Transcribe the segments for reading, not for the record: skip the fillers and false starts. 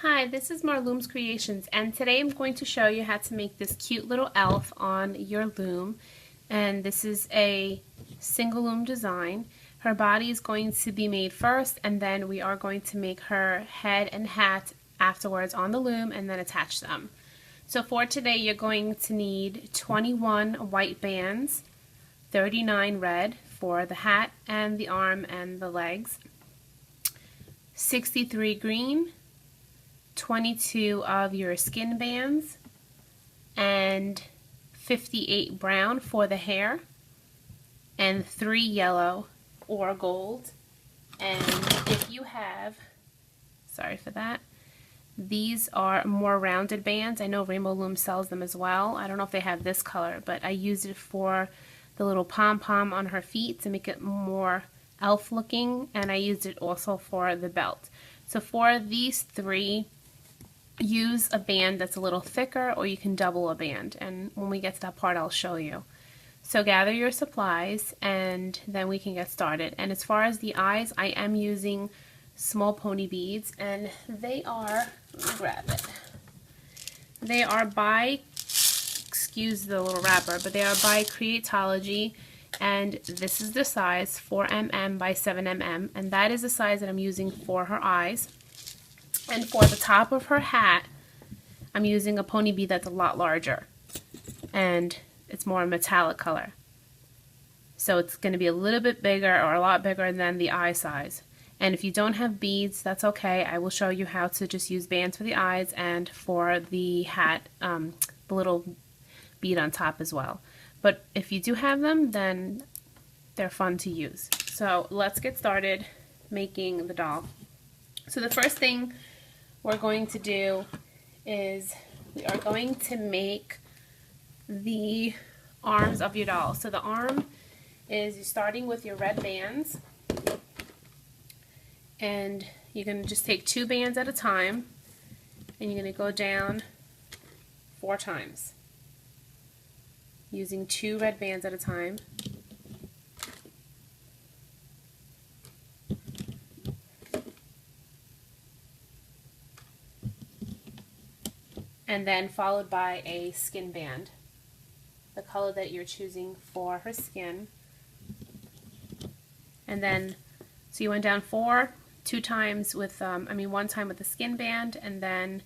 Hi, this is Marloomz Creations, and today I'm going to show you how to make this cute little elf on your loom. And this is a single loom design. Her body is going to be made first, and then we are going to make her head and hat afterwards on the loom and then attach them. So for today you're going to need 21 white bands, 39 red for the hat and the arm and the legs, 63 green, 22 of your skin bands, and 58 brown for the hair, and 3 yellow or gold. And if you have, sorry for that, these are more rounded bands. I know Rainbow Loom sells them as well. I don't know if they have this color, but I used it for the little pom-pom on her feet to make it more elf looking, and I used it also for the belt. So for these three, use a band that's a little thicker, or you can double a band, and when we get to that part I'll show you. So gather your supplies and then we can get started. And as far as the eyes, I am using small pony beads, and they are, let me grab it, they are by, excuse the little wrapper, but they are by Creatology, and this is the size 4mm by 7mm, and that is the size that I'm using for her eyes. And for the top of her hat, I'm using a pony bead that's a lot larger, and it's more metallic color. So it's going to be a little bit bigger, or a lot bigger than the eye size. And if you don't have beads, that's okay. I will show you how to just use bands for the eyes and for the hat, the little bead on top as well. But if you do have them, then they're fun to use. So let's get started making the doll. So the first thing we're going to do is we are going to make the arms of your doll. So the arm is you're starting with your red bands, and you're going to just take 2 bands at a time, and you're going to go down 4 times using 2 red bands at a time. And then followed by a skin band, the color that you're choosing for her skin. And then, so you went down 4, 2 times with, 1 time with the skin band, and then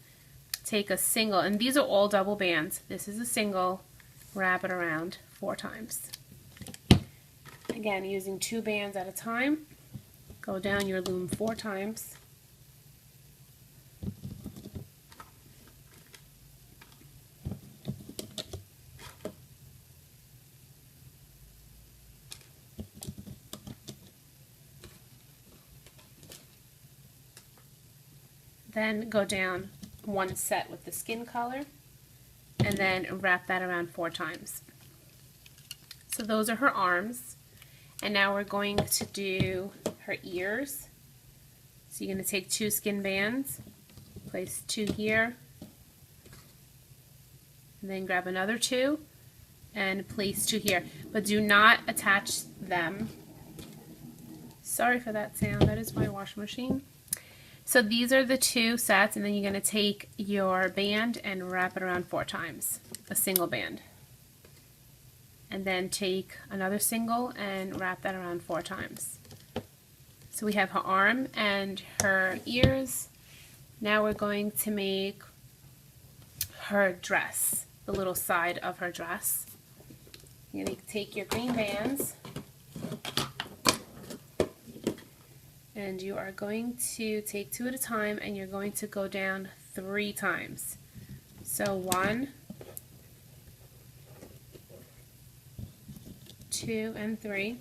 take a single, and these are all double bands. This is a single, wrap it around 4 times. Again, using 2 bands at a time, go down your loom 4 times. Then go down 1 set with the skin color, and then wrap that around 4 times. So those are her arms, and now we're going to do her ears. So you're going to take 2 skin bands, place 2 here, and then grab another 2 and place 2 here, but do not attach them. Sorry for that sound, that is my washing machine. So these are the 2 sets, and then you're going to take your band and wrap it around 4 times, a single band. And then take another single and wrap that around 4 times. So we have her arm and her ears. Now we're going to make her dress, the little side of her dress. You're going to take your green bands, and you are going to take 2 at a time, and you're going to go down 3 times. So 1, 2, and 3.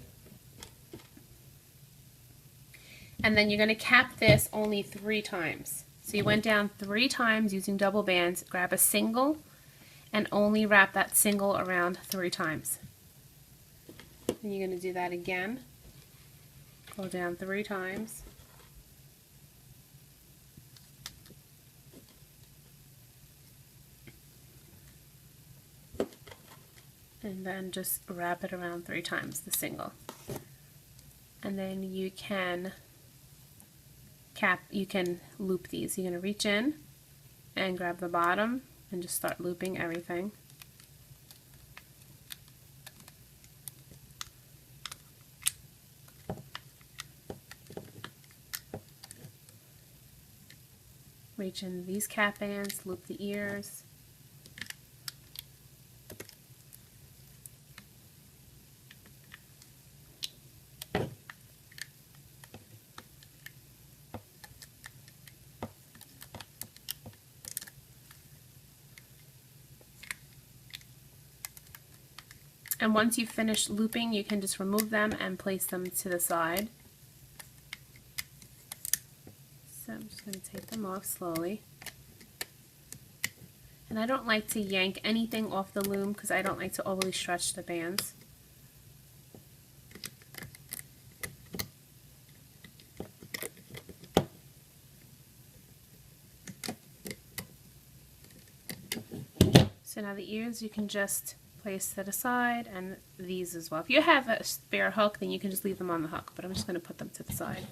And then you're going to cap this only 3 times. So you went down 3 times using double bands, grab a single, and only wrap that single around 3 times. And you're going to do that again. Go down 3 times. And then just wrap it around 3 times, the single. And then you can you can loop these. You're going to reach in and grab the bottom and just start looping everything. Reach in these cap bands, loop the ears. And once you've finished looping, you can just remove them and place them to the side. So I'm just going to take them off slowly. And I don't like to yank anything off the loom because I don't like to overly stretch the bands. So now the ears you can just place to the side, and these as well. If you have a spare hook, then you can just leave them on the hook, but I'm just going to put them to the side.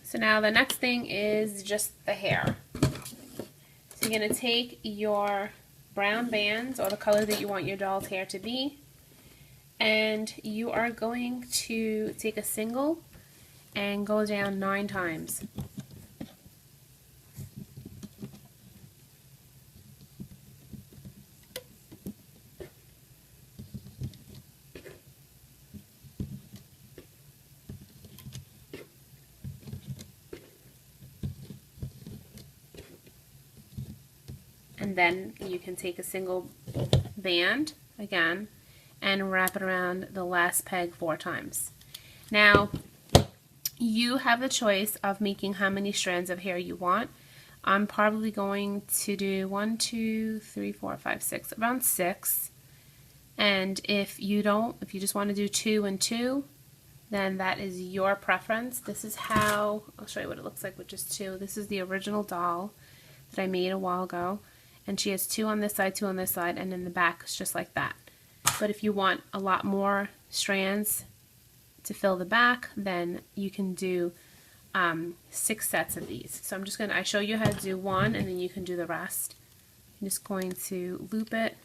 So now the next thing is just the hair. So you're going to take your brown bands, or the color that you want your doll's hair to be, and you are going to take a single and go down 9 times. And then you can take a single band again and wrap it around the last peg 4 times. Now you have the choice of making how many strands of hair you want. I'm probably going to do 1, 2, 3, 4, 5, 6, around 6. And if you just want to do 2 and 2, then that is your preference. This is how, I'll show you what it looks like with just 2. This is the original doll that I made a while ago. And she has 2 on this side, 2 on this side, and in the back it's just like that. But if you want a lot more strands to fill the back, then you can do 6 sets of these. So I show you how to do 1, and then you can do the rest. I'm just going to loop it.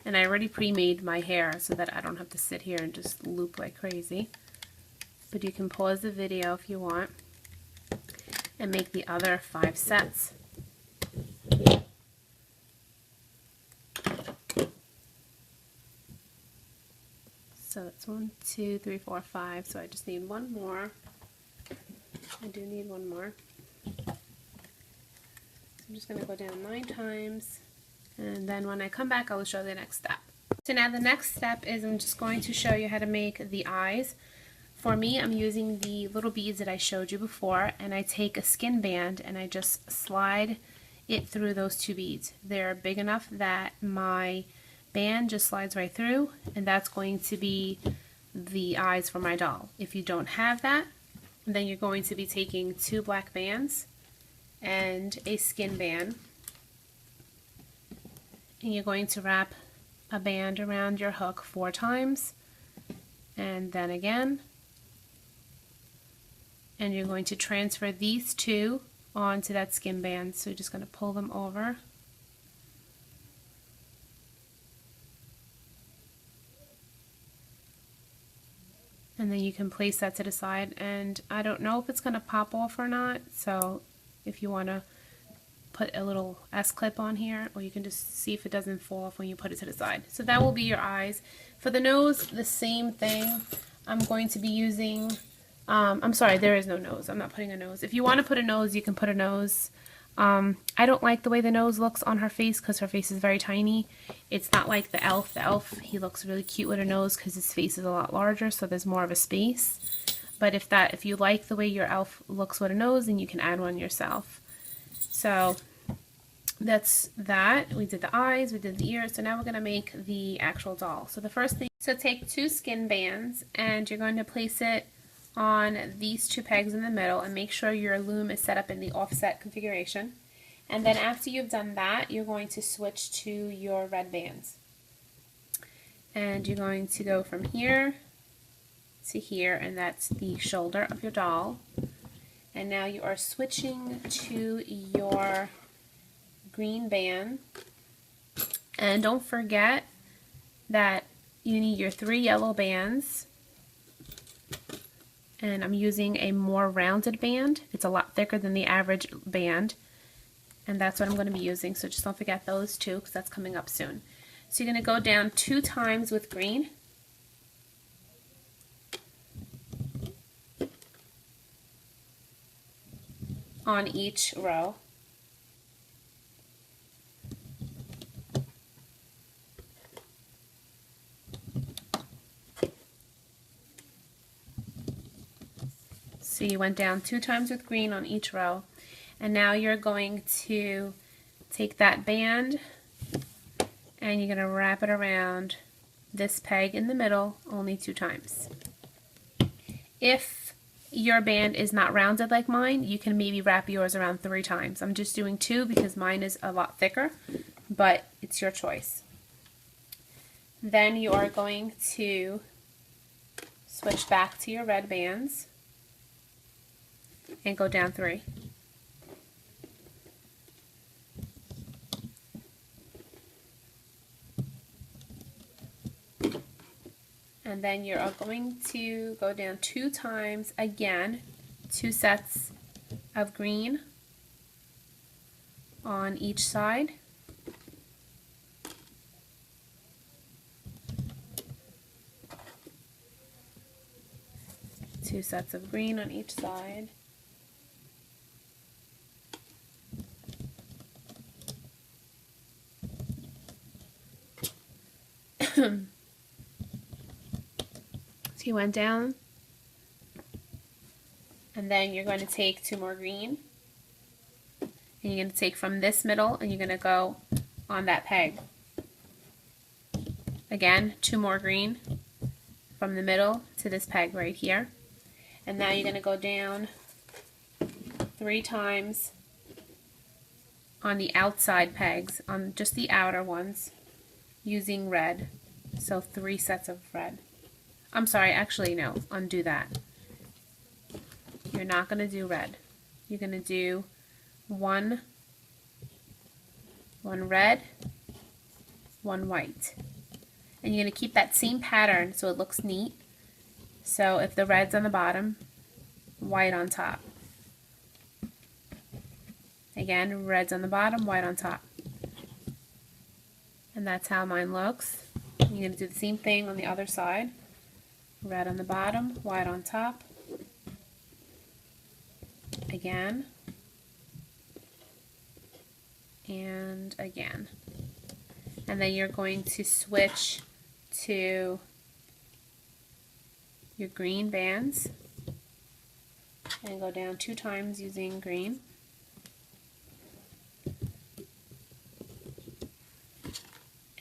And I already pre-made my hair so that I don't have to sit here and just loop like crazy. But you can pause the video if you want and make the other 5 sets. So that's 1, 2, 3, 4, 5. So I just need 1 more. I do need 1 more. So I'm just going to go down 9 times. And then when I come back, I will show the next step. So now the next step is I'm just going to show you how to make the eyes. For me, I'm using the little beads that I showed you before, and I take a skin band and I just slide it through those 2 beads. They're big enough that my band just slides right through, and that's going to be the eyes for my doll. If you don't have that, then you're going to be taking 2 black bands and a skin band, and you're going to wrap a band around your hook 4 times, and then again. And you're going to transfer these 2 onto that skin band. So you're just going to pull them over. And then you can place that to the side. And I don't know if it's going to pop off or not. So if you want to put a little S-clip on here, or you can just see if it doesn't fall off when you put it to the side. So that will be your eyes. For the nose, the same thing. I'm going to be using... I'm sorry, there is no nose. I'm not putting a nose. If you want to put a nose, you can put a nose. I don't like the way the nose looks on her face because her face is very tiny. It's not like the elf. The elf, he looks really cute with a nose because his face is a lot larger, so there's more of a space. But if you like the way your elf looks with a nose, then you can add one yourself. So that's that. We did the eyes, we did the ears, so now we're going to make the actual doll. So the first thing, so take 2 skin bands and you're going to place it on these 2 pegs in the middle, and make sure your loom is set up in the offset configuration. And then after you've done that, you're going to switch to your red bands. And you're going to go from here to here, and that's the shoulder of your doll. And now you are switching to your green band. And don't forget that you need your 3 yellow bands. And I'm using a more rounded band. It's a lot thicker than the average band. And that's what I'm going to be using. So just don't forget those two, because that's coming up soon. So you're going to go down 2 times with green. On each row. So you went down 2 times with green on each row, and now you're going to take that band and you're going to wrap it around this peg in the middle only 2 times. If your band is not rounded like mine, you can maybe wrap yours around 3 times. I'm just doing 2 because mine is a lot thicker, but it's your choice. Then you are going to switch back to your red bands and go down 3. And then you're going to go down 2 times again, 2 sets of green on each side. Two sets of green on each side. So you went down, and then you're going to take 2 more green, and you're going to take from this middle and you're going to go on that peg. Again, 2 more green from the middle to this peg right here. And now you're going to go down 3 times on the outside pegs, on just the outer ones, using red. So 3 sets of red. I'm sorry, actually no, undo that. You're not going to do red. You're going to do one red, 1 white. And you're going to keep that same pattern so it looks neat. So if the red's on the bottom, white on top. Again, red's on the bottom, white on top. And that's how mine looks. You're going to do the same thing on the other side. Red on the bottom, white on top. Again. And again. And then you're going to switch to your green bands and go down 2 times using green.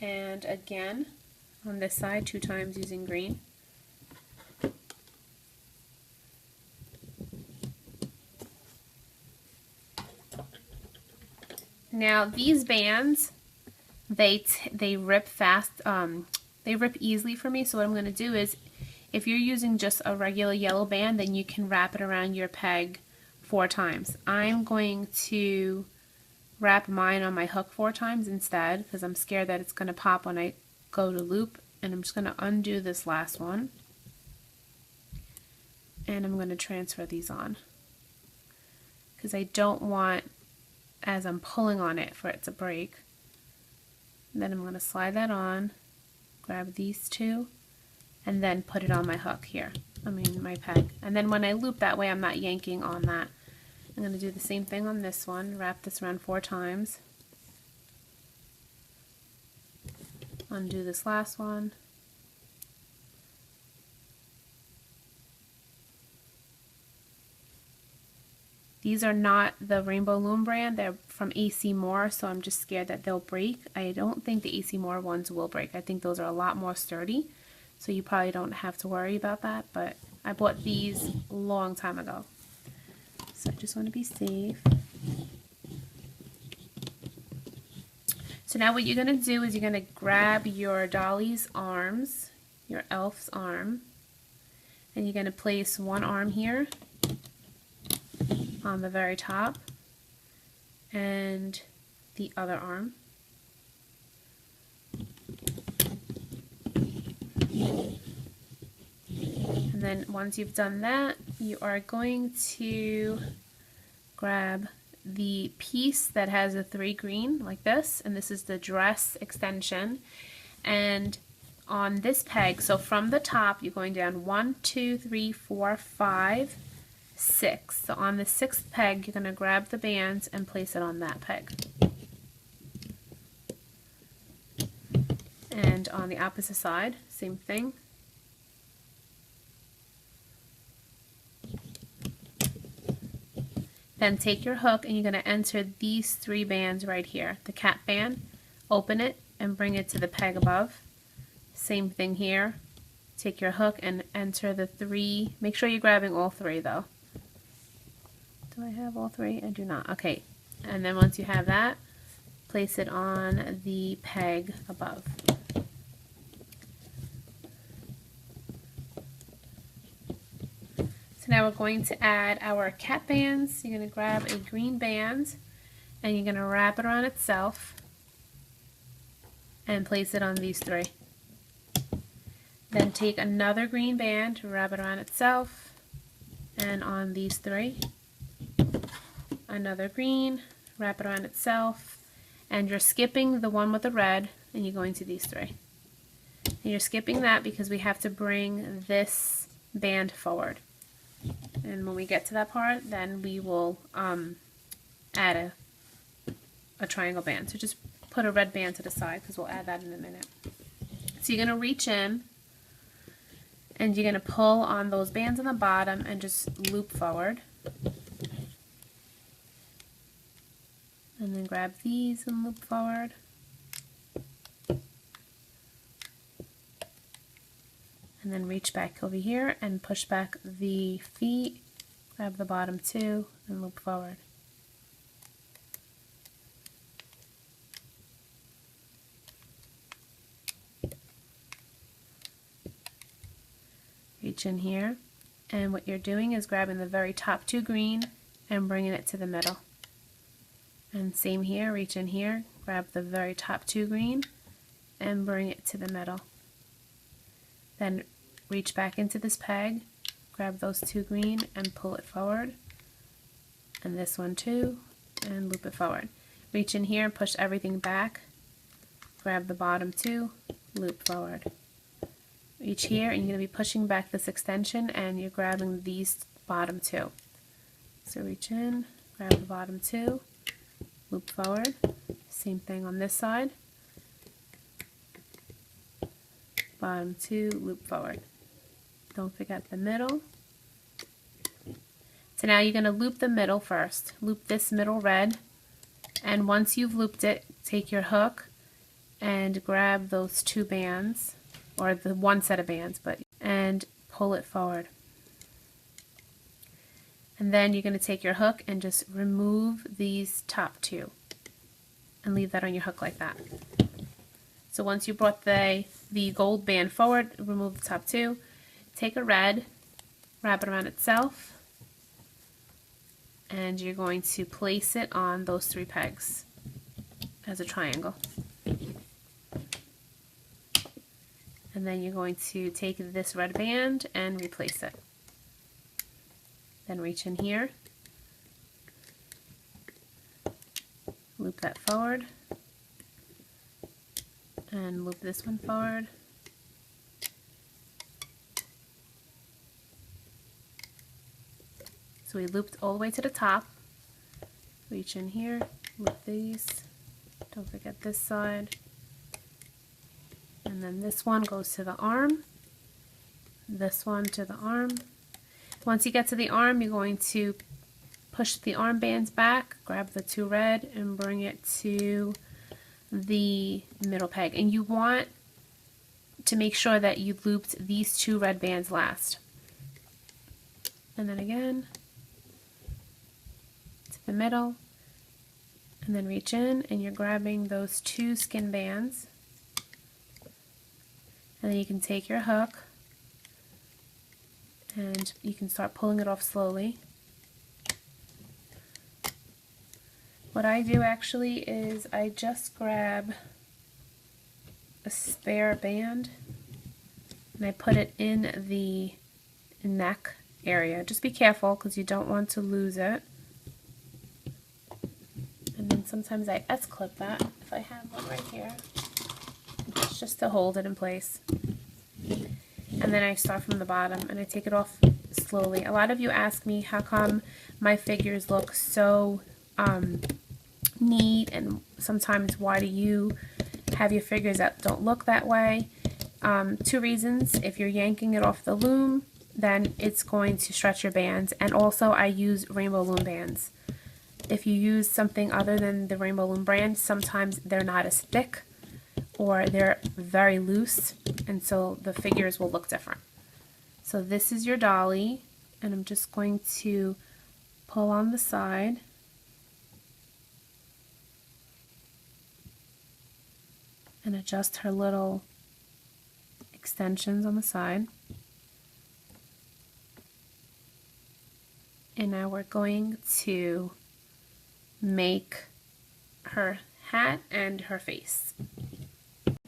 And again on this side 2 times using green. Now these bands, they rip fast, they rip easily for me, so what I'm going to do is, if you're using just a regular yellow band, then you can wrap it around your peg 4 times. I'm going to wrap mine on my hook 4 times instead, because I'm scared that it's going to pop when I go to loop, and I'm just going to undo this last one, and I'm going to transfer these on, because I don't want, as I'm pulling on it, for it to break. And then I'm going to slide that on, grab these 2, and then put it on my hook here, my peg. And then when I loop that way, I'm not yanking on that. I'm going to do the same thing on this one, wrap this around 4 times, undo this last one, these are not the Rainbow Loom brand, they're from AC Moore, so I'm just scared that they'll break. I don't think the AC Moore ones will break. I think those are a lot more sturdy, so you probably don't have to worry about that, but I bought these a long time ago. So I just want to be safe. So now what you're going to do is you're going to grab your dolly's arms, your elf's arm, and you're going to place one arm here on the very top and the other arm. And then once you've done that, you are going to grab the piece that has a 3 green like this, and this is the dress extension. And on this peg, so from the top you're going down 1, 2, 3, 4, 5, 6. So on the 6th peg you're going to grab the bands and place it on that peg. And on the opposite side, same thing. Then take your hook and you're going to enter these 3 bands right here. The cap band, open it and bring it to the peg above. Same thing here. Take your hook and enter the 3. Make sure you're grabbing all 3 though. Do I have all 3? I do not. Okay. And then once you have that, place it on the peg above. So now we're going to add our cap bands. You're going to grab a green band and you're going to wrap it around itself and place it on these 3. Then take another green band, wrap it around itself and on these 3. Another green, wrap it around itself, and you're skipping the one with the red and you're going to these 3. And you're skipping that because we have to bring this band forward. And when we get to that part, then we will add a triangle band. So just put a red band to the side because we'll add that in a minute. So you're going to reach in and you're going to pull on those bands on the bottom and just loop forward. And then grab these and loop forward. And then reach back over here and push back the feet, grab the bottom 2 and loop forward. Reach in here, and what you're doing is grabbing the very top 2 green and bringing it to the middle. And same here, reach in here, grab the very top 2 green and bring it to the middle. Then reach back into this peg, grab those 2 green and pull it forward, and this one too, and loop it forward. Reach in here and push everything back, grab the bottom 2, loop forward. Reach here and you're going to be pushing back this extension and you're grabbing these bottom 2. So reach in, grab the bottom 2, loop forward, same thing on this side, bottom 2, loop forward. Don't forget the middle. So now you're going to loop the middle first. Loop this middle red, and once you've looped it, take your hook and grab those 2 bands, or the 1 set of bands, and pull it forward. And then you're going to take your hook and just remove these top 2 and leave that on your hook like that. So once you brought the gold band forward, remove the top 2, take a red, wrap it around itself, and you're going to place it on those 3 pegs as a triangle. And then you're going to take this red band and replace it. Then reach in here, loop that forward, and loop this one forward. So we looped all the way to the top, reach in here, loop these, don't forget this side, and then this one goes to the arm, this one to the arm. Once you get to the arm, you're going to push the arm bands back, grab the 2 red and bring it to the middle peg. And you want to make sure that you looped these 2 red bands last. And then again to the middle, And then reach in and you're grabbing those 2 skin bands. And then you can take your hook and you can start pulling it off slowly. What I do actually is I just grab a spare band and I put it in the neck area. Just be careful because you don't want to lose it. And then sometimes I S-clip that if I have one right here. It's just to hold it in place. And then I start from the bottom and I take it off slowly. A lot of you ask me how come my figures look so neat, and sometimes why do you have your figures that don't look that way. 2 reasons. If you're yanking it off the loom, then it's going to stretch your bands, and also I use Rainbow Loom bands. If you use something other than the Rainbow Loom brand, sometimes they're not as thick or they're very loose, and so the figures will look different. So this is your dolly, and I'm just going to pull on the side and adjust her little extensions on the side. And now we're going to make her hat and her face.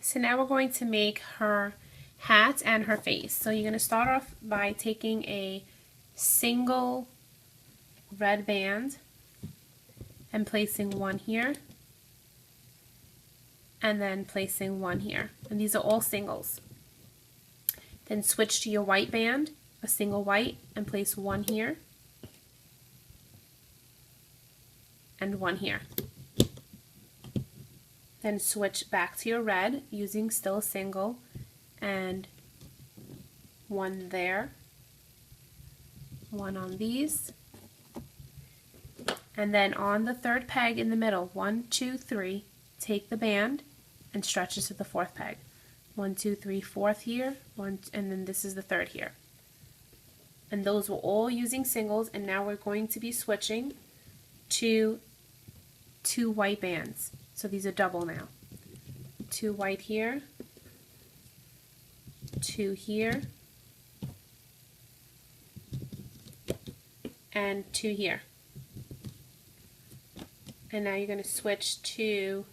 So now we're going to make her hat and her face. So you're going to start off by taking a single red band and placing one here, and then placing one here. And these are all singles. Then switch to your white band, a single white, and place one here and one here. Then switch back to your red using still a single and one there, one on these, and then on the 3rd peg in the middle, 1, 2, 3, take the band and stretch it to the 4th peg. 1, 2, 3, 4th here, and then this is the 3rd here. And those were all using singles, and now we're going to be switching to 2 white bands. So these are double now. 2 white here, 2 here, and 2 here. And now you're going to switch to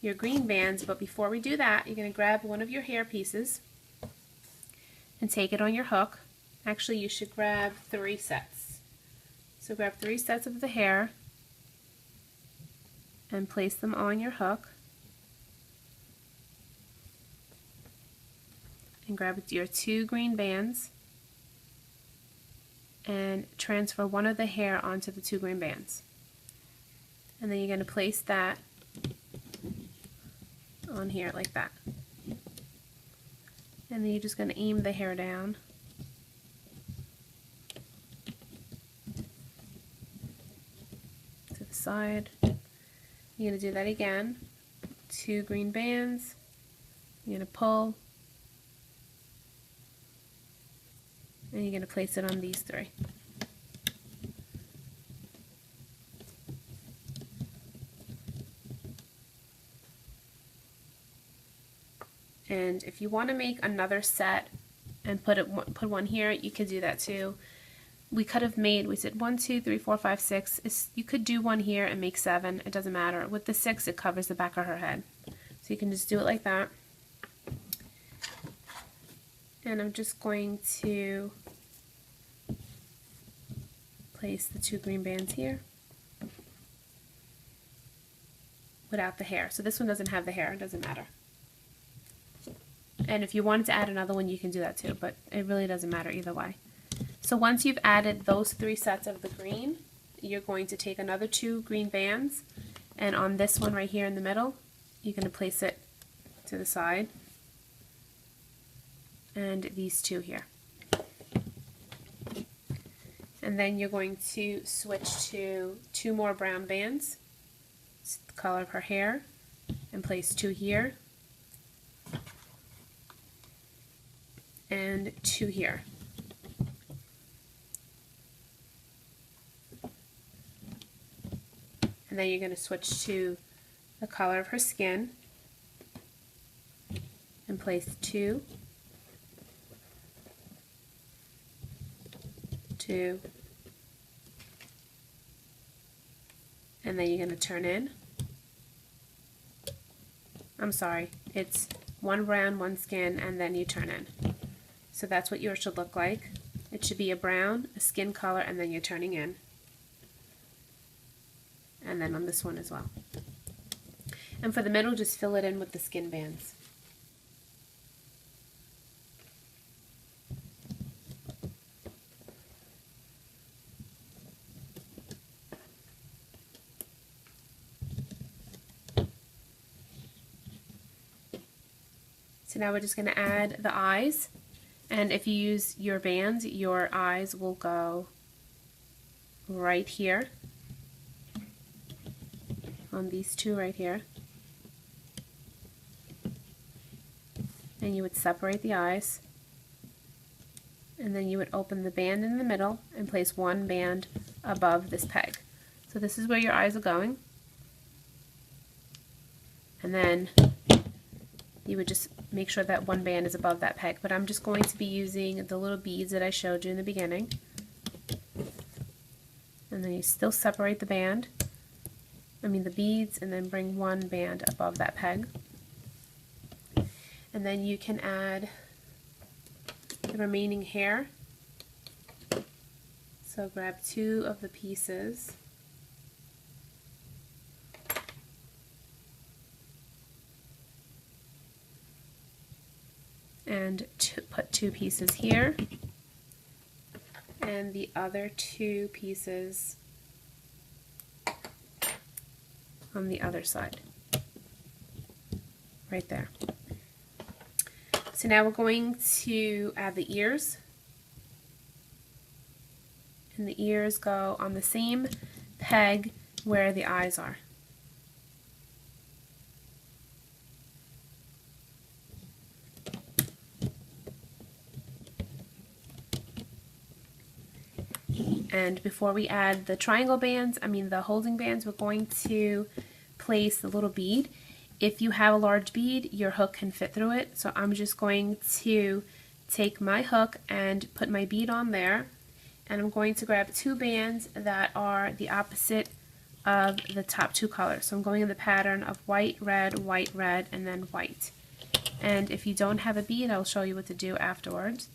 your green bands, but before we do that, you're going to grab one of your hair pieces and take it on your hook. Actually, you should grab 3 sets. So grab 3 sets of the hair and place them on your hook. And grab your 2 green bands and transfer one of the hair onto the 2 green bands. And then you're going to place that on here like that. And then you're just going to aim the hair down. To the side. You're going to do that again. 2 green bands. You're going to pull. And you're going to place it on these 3. And if you want to make another set and put one here, you could do that too. We could have made, we said 1, 2, 3, 4, 5, 6. You could do one here and make 7. It doesn't matter. With the 6, it covers the back of her head. So you can just do it like that. And I'm just going to place the 2 green bands here without the hair. So this one doesn't have the hair. It doesn't matter. And if you wanted to add another one, you can do that too, but it really doesn't matter either way. So once you've added those 3 sets of the green, you're going to take another 2 green bands, and on this one right here in the middle, you're going to place it to the side, and these 2 here. And then you're going to switch to 2 more brown bands. It's the color of her hair, and place 2 here, and 2 here. and then you're going to switch to the color of her skin and place 2, 2, and then you're going to turn in. I'm sorry, it's 1 brown, 1 skin, and then you turn in. So that's what yours should look like. It should be a brown, a skin color, and then you're turning in. And then on this one as well. And for the middle, just fill it in with the skin bands. So now we're just going to add the eyes, and if you use your bands, your eyes will go right here on these 2 right here, and you would separate the eyes, and then you would open the band in the middle and place 1 band above this peg. So this is where your eyes are going, and then you would just make sure that 1 band is above that peg. But I'm just going to be using the little beads that I showed you in the beginning. And then you still separate the the beads, and then bring 1 band above that peg. And then you can add the remaining hair. So grab 2 of the pieces. And put 2 pieces here, and the other 2 pieces on the other side, right there. So now we're going to add the ears, and the ears go on the same peg where the eyes are. And before we add the triangle bands, the holding bands, we're going to place the little bead. If you have a large bead, your hook can fit through it. So I'm just going to take my hook and put my bead on there. And I'm going to grab 2 bands that are the opposite of the top 2 colors. So I'm going in the pattern of white, red, and then white. And if you don't have a bead, I'll show you what to do afterwards.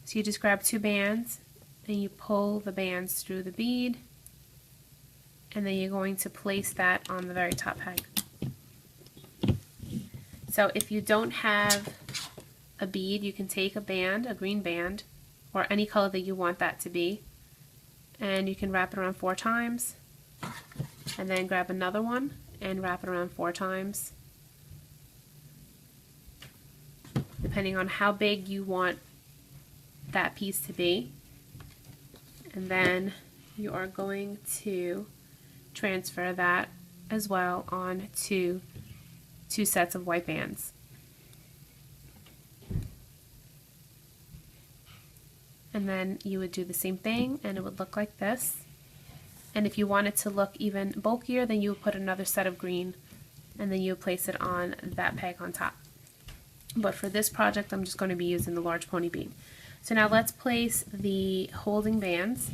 So you just grab 2 bands, and you pull the bands through the bead, and then you're going to place that on the very top peg. So if you don't have a bead, you can take a band, a green band, or any color that you want that to be, and you can wrap it around 4 times, and then grab another one and wrap it around 4 times, depending on how big you want that piece to be. And then you are going to transfer that as well onto 2 sets of white bands. And then you would do the same thing, and it would look like this. And if you want it to look even bulkier, then you would put another set of green, and then you would place it on that peg on top. But for this project, I'm just going to be using the large pony bead. So now let's place the holding bands.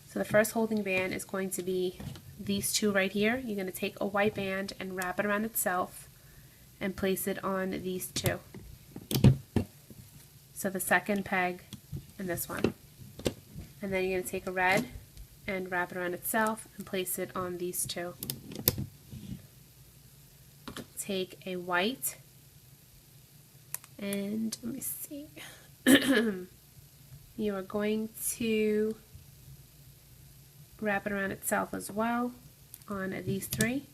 So the first holding band is going to be these 2 right here. You're going to take a white band and wrap it around itself and place it on these 2. So the second peg and this one. And then you're going to take a red and wrap it around itself and place it on these 2. Take a white and let me see. You are going to wrap it around itself as well on these 3.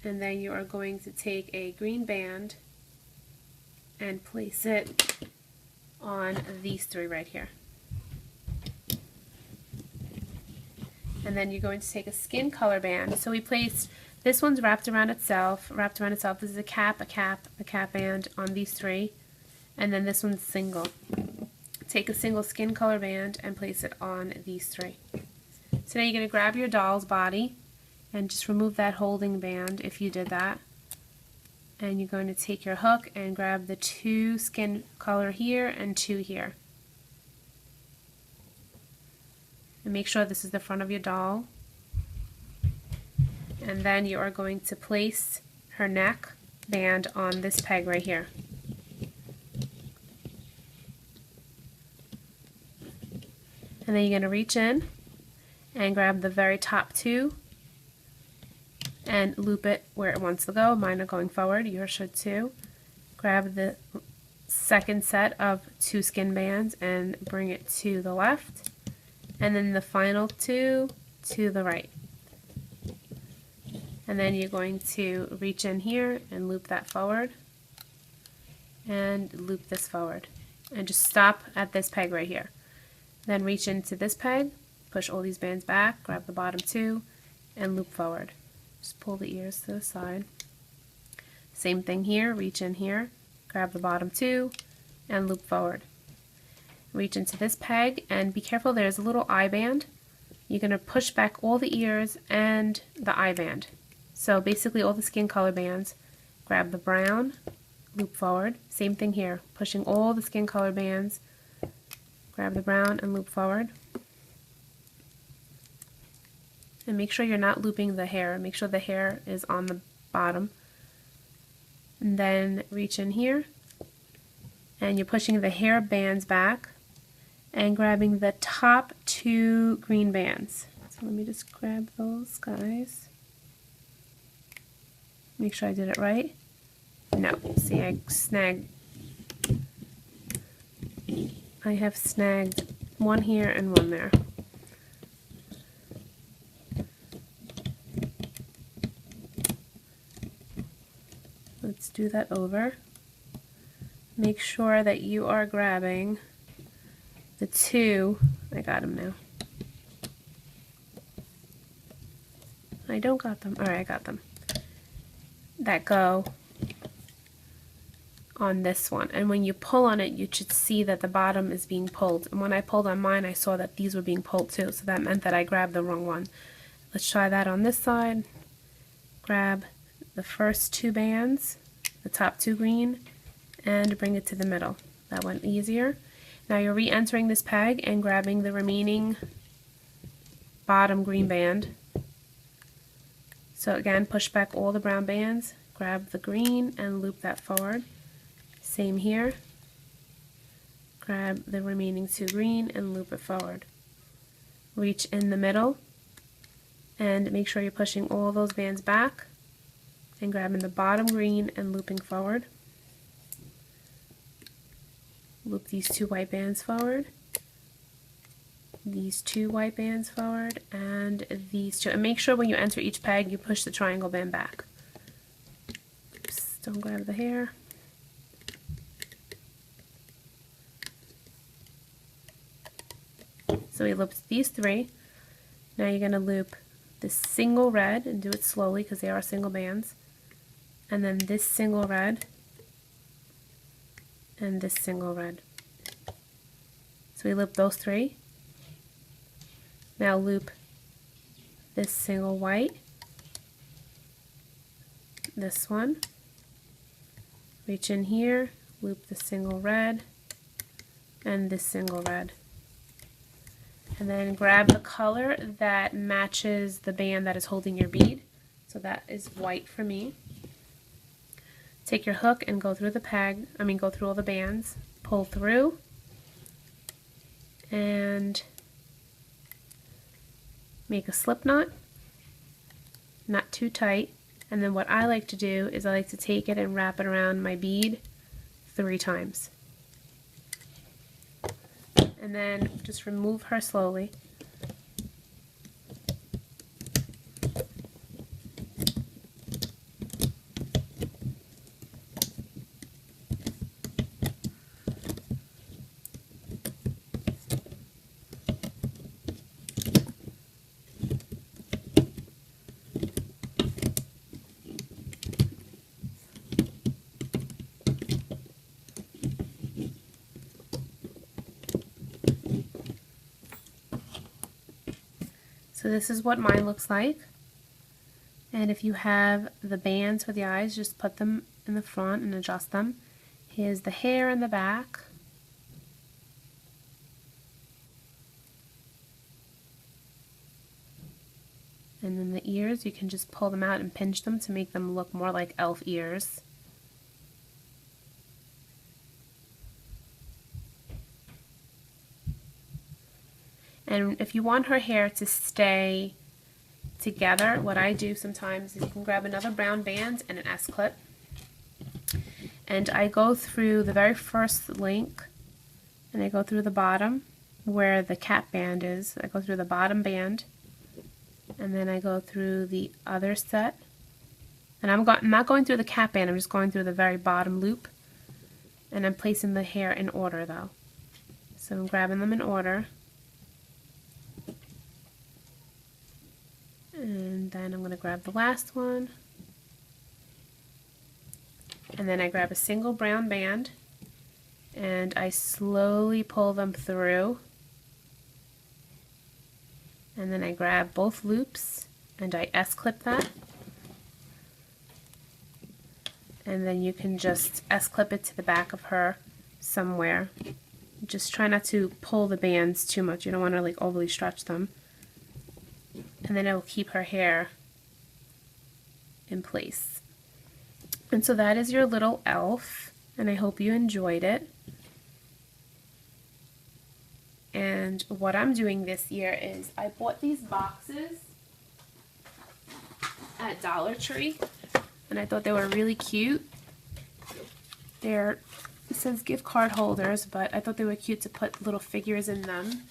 And then you are going to take a green band and place it on these 3 right here. And then you're going to take a skin color band. So we placed, this one's wrapped around itself. This is a cap band on these 3. And then this one's single. Take a single skin color band and place it on these 3. So now you're going to grab your doll's body and just remove that holding band if you did that. And you're going to take your hook and grab the 2 skin color here and 2 here. And make sure this is the front of your doll. And then you are going to place her neck band on this peg right here. And then you're going to reach in and grab the very top 2 and loop it where it wants to go. Mine are going forward, yours should too. Grab the second set of 2 skin bands and bring it to the left, and then the final 2 to the right. And then you're going to reach in here and loop that forward and loop this forward, and just stop at this peg right here. Then reach into this peg, push all these bands back, grab the bottom 2 and loop forward. Just pull the ears to the side. Same thing here, reach in here, grab the bottom 2 and loop forward. Reach into this peg and be careful, there's a little eye band. You're going to push back all the ears and the eye band. So basically all the skin color bands, grab the brown, loop forward. Same thing here, pushing all the skin color bands, grab the brown and loop forward. And make sure you're not looping the hair. Make sure the hair is on the bottom. And then reach in here and you're pushing the hair bands back and grabbing the top 2 green bands. So let me just grab those guys. Make sure I did it right. No, see, I have snagged one here and one there. Let's do that over. Make sure that you are grabbing the 2, I got them now. I don't got them, alright, I got them. That go on this one, and when you pull on it you should see that the bottom is being pulled, and when I pulled on mine I saw that these were being pulled too, so that meant that I grabbed the wrong one. Let's try that on this side. Grab the first 2 bands, the top 2 green, and bring it to the middle. That went easier. Now you're re-entering this peg and grabbing the remaining bottom green band. So again, push back all the brown bands, grab the green and loop that forward. Same here. Grab the remaining 2 green and loop it forward. Reach in the middle and make sure you're pushing all those bands back and grabbing the bottom green and looping forward. Loop these 2 white bands forward, these 2 white bands forward, and these 2. And make sure when you enter each peg you push the triangle band back. Oops, don't grab the hair. So we looped these 3. Now you're going to loop this single red and do it slowly because they are single bands, and then this single red and this single red. So we loop those 3. Now loop this single white, this one, reach in here, loop the single red and this single red. And then grab the color that matches the band that is holding your bead. So that is white for me. Take your hook and go through the peg, go through all the bands, pull through, and make a slip knot, not too tight. And then what I like to do is I like to take it and wrap it around my bead 3 times. And then just remove her slowly. So this is what mine looks like. And if you have the bands for the eyes, just put them in the front and adjust them. Here's the hair in the back. And then the ears, you can just pull them out and pinch them to make them look more like elf ears. And if you want her hair to stay together, what I do sometimes is you can grab another brown band and an S-clip. And I go through the very first link and I go through the bottom where the cap band is. I go through the bottom band and then I go through the other set. And I'm not going through the cap band, I'm just going through the very bottom loop. And I'm placing the hair in order though. So I'm grabbing them in order. And then I'm going to grab the last one. And then I grab a single brown band and I slowly pull them through. And then I grab both loops and I S-clip that. And then you can just S-clip it to the back of her somewhere. Just try not to pull the bands too much. You don't want to like overly stretch them. And then it will keep her hair in place. And so that is your little elf, and I hope you enjoyed it. And what I'm doing this year is I bought these boxes at Dollar Tree, and I thought they were really cute. It says gift card holders, but I thought they were cute to put little figures in them.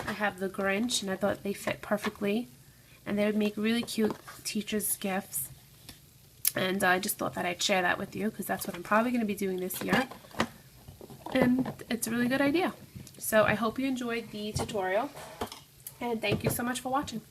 I have the Grinch, and I thought they fit perfectly, and they would make really cute teachers' gifts. And I just thought that I'd share that with you because that's what I'm probably going to be doing this year. And it's a really good idea. So I hope you enjoyed the tutorial, and thank you so much for watching.